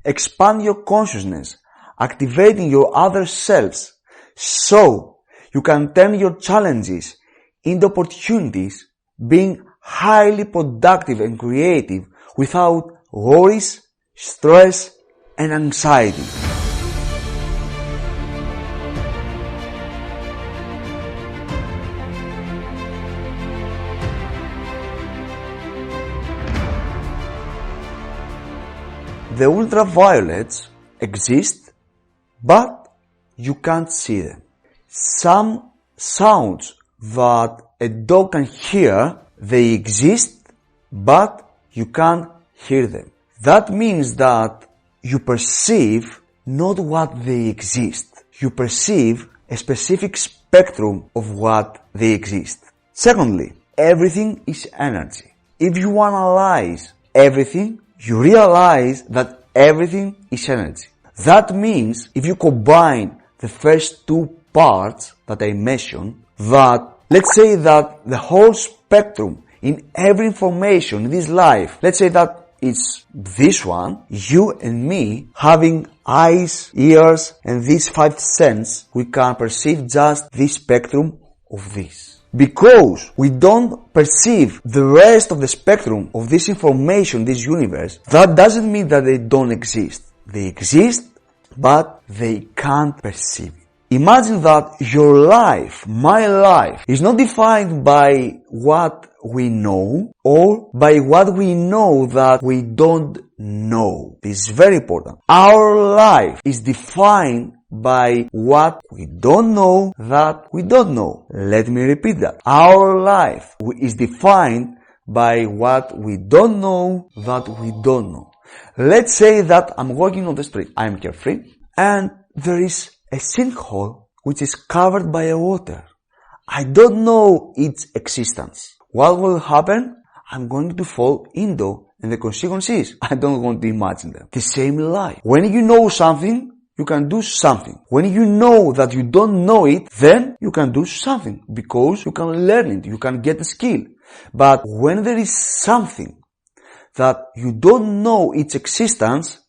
expand your consciousness, activating your other selves, so you can turn your challenges into opportunities, being highly productive and creative without worries, stress, and anxiety. The ultraviolets exist, but you can't see them. Some sounds that a dog can hear, they exist, but you can't hear them. That means that you perceive not what they exist. You perceive a specific spectrum of what they exist. Secondly, everything is energy. If you analyze everything, you realize that everything is energy. That means if you combine the first two parts that I mentioned, that let's say that the whole spectrum in every information in this life, let's say that it's this one, you and me having eyes, ears, and these five senses, we can perceive just this spectrum of this. Because we don't perceive the rest of the spectrum of this information, this universe, that doesn't mean that they don't exist. They exist, but they can't perceive it. Imagine that your life, my life, is not defined by what we know or by what we know that we don't know. This is very important. Our life is defined by what we don't know that we don't know. Let me repeat that. Our life is defined by what we don't know that we don't know. Let's say that I'm walking on the street. I'm carefree and there is a sinkhole which is covered by a water. I don't know its existence. What will happen? I'm going to fall into, and the consequences, I don't want to imagine them. The same life. When you know something, you can do something. When you know that you don't know it, then you can do something because you can learn it, you can get a skill. But when there is something that you don't know its existence,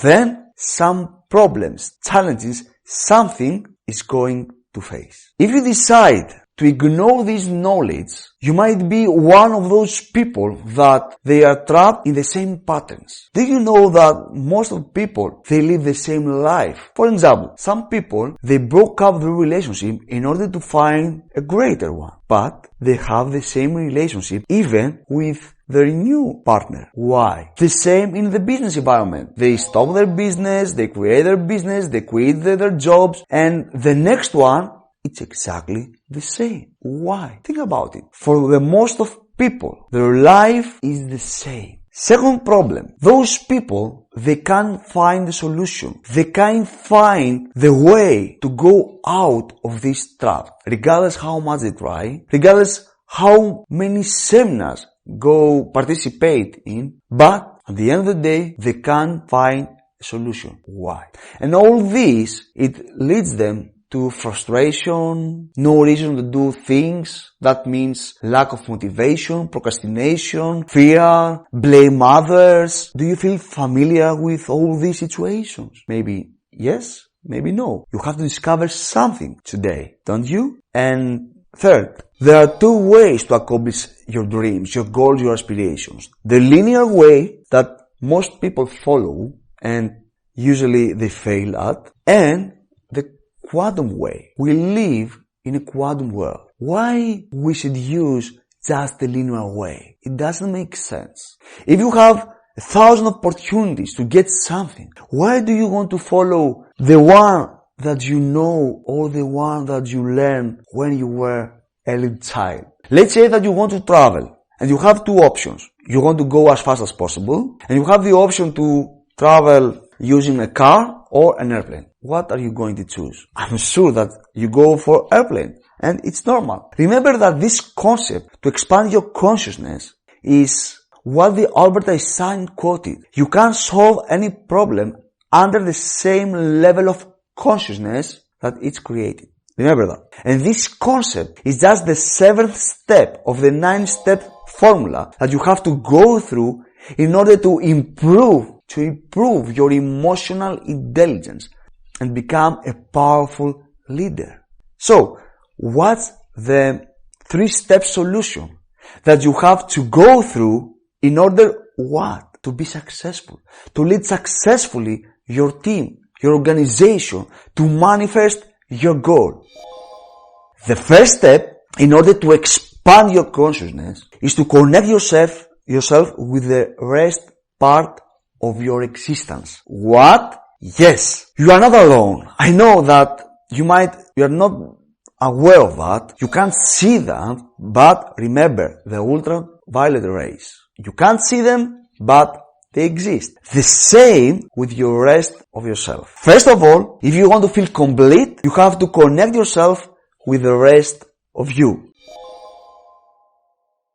then some problems, challenges, something is going to face. If you decide to ignore this knowledge, you might be one of those people that they are trapped in the same patterns. Do you know that most of people, they live the same life? For example, some people, they broke up their relationship in order to find a greater one. But they have the same relationship even with their new partner. Why? The same in the business environment. They stop their business, they create their business, they quit their jobs, and the next one, it's exactly the same. Why? Think about it. For the most of people, their life is the same. Second problem, those people, they can't find the solution. They can't find the way to go out of this trap. Regardless how much they try, regardless how many seminars go participate in, but at the end of the day, they can't find a solution. Why? And all this, it leads them to frustration, no reason to do things. That means lack of motivation, procrastination, fear, blame others. Do you feel familiar with all these situations? Maybe yes, maybe no. You have to discover something today, don't you? And third, there are two ways to accomplish your dreams, your goals, your aspirations. The linear way that most people follow and usually they fail at, and the quantum way. We live in a quantum world. Why we should use just the linear way? It doesn't make sense. If you have 1,000 opportunities to get something, why do you want to follow the one that you know or the one that you learned when you were a little child? Let's say that you want to travel and you have two options. You want to go as fast as possible and you have the option to travel using a car or an airplane. What are you going to choose? I'm sure that you go for airplane, and it's normal. Remember that this concept to expand your consciousness is what the Albert Einstein quoted. You can't solve any problem under the same level of consciousness that it's created. Remember that. And this concept is just the 7th step of the 9-step formula that you have to go through in order to improve your emotional intelligence and become a powerful leader. So, what's the 3-step solution that you have to go through in order what? To be successful, to lead successfully your team, your organization, to manifest your goal. The first step, in order to expand your consciousness, is to connect yourself with the rest part of your existence. What? Yes, you are not alone. I know that you are not aware of that. You can't see that, but remember the ultraviolet rays. You can't see them, but they exist. The same with your rest of yourself. First of all, if you want to feel complete, you have to connect yourself with the rest of you.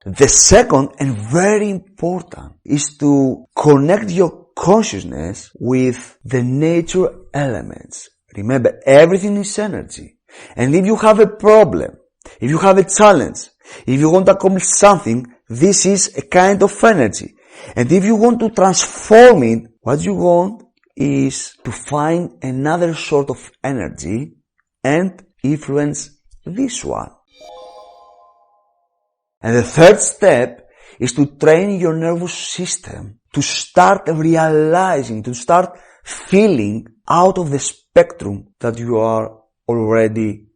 The second and very important is to connect your consciousness with the nature elements. Remember, everything is energy. And if you have a problem, if you have a challenge, if you want to accomplish something, this is a kind of energy. And if you want to transform it, what you want is to find another sort of energy and influence this one. And the third step is to train your nervous system to start realizing, to start feeling out of the spectrum that you are already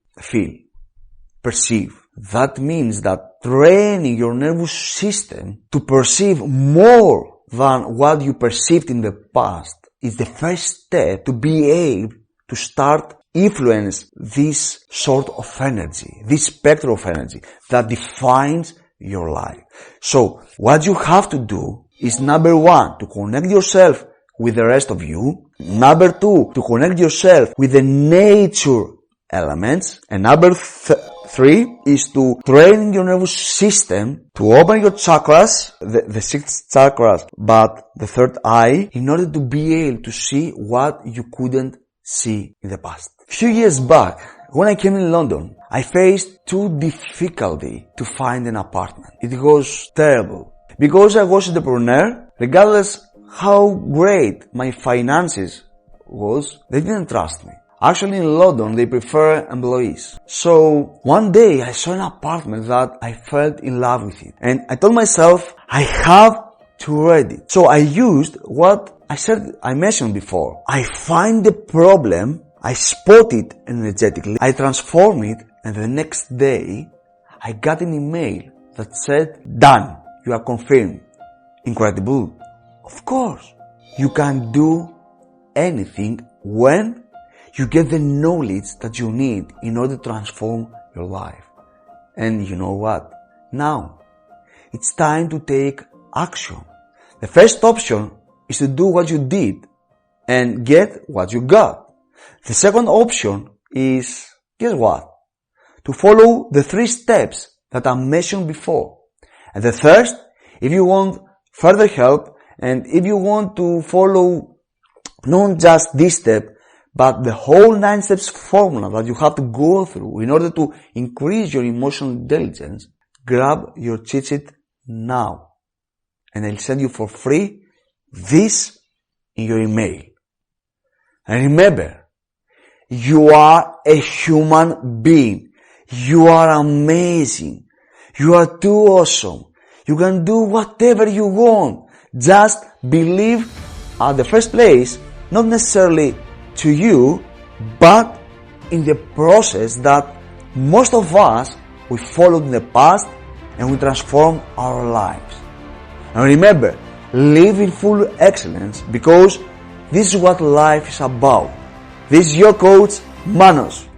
perceive. That means that training your nervous system to perceive more than what you perceived in the past is the first step to be able to start influence this sort of energy, this spectrum of energy that defines your life. So, what you have to do is number 1, to connect yourself with the rest of you. Number 2, to connect yourself with the nature elements. And number 3 is to train your nervous system to open your chakras, the 6 chakras, but the third eye, in order to be able to see what you couldn't see in the past. A few years back, when I came in London, I faced too difficulty to find an apartment. It was terrible. Because I was an entrepreneur, regardless how great my finances was, they didn't trust me. Actually, in London, they prefer employees. So, one day I saw an apartment that I felt in love with it. And I told myself, I have to rent it. So I used what I mentioned before. I find the problem, I spot it energetically, I transform it, and the next day, I got an email that said, done, you are confirmed. Incredible. Of course, you can do anything when you get the knowledge that you need in order to transform your life. And you know what? Now, it's time to take action. The first option is to do what you did and get what you got. The second option is, guess what? To follow the 3 steps that I mentioned before. And the first, if you want further help and if you want to follow not just this step, but the whole 9 steps formula that you have to go through in order to increase your emotional intelligence, grab your cheat sheet now. And I'll send you for free this in your email. And remember, you are a human being. You are amazing. You are too awesome. You can do whatever you want. Just believe at the first place, not necessarily to you, but in the process that most of us, we followed in the past and we transformed our lives. And remember, live in full excellence because this is what life is about. This is your coach, Manos.